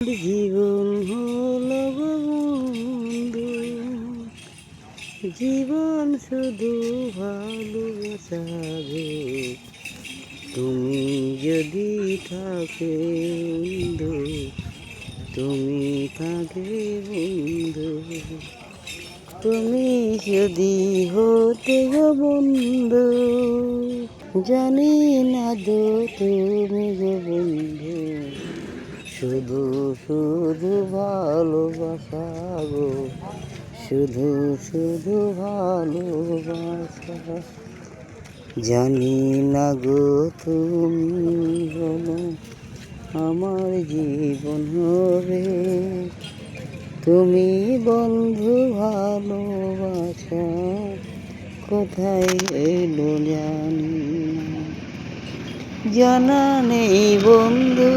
জীবন হলো গো বন্ধু, জীবন শুধু ভালোবাসা গো। তুমি যদি থাকে বন্ধু, তুমি থাকে বন্ধু, তুমি যদি হতে গো বন্ধু, জানি না দো তুমি গো বন্ধু, শুধু শুধু ভালোবাসা গো, শুধু শুধু ভালোবাসা। জানি না গো তুমি হলো আমার জীবন রে, তুমি বন্ধু ভালোবাসা কোথায় এলো জানি না, জানা নেই বন্ধু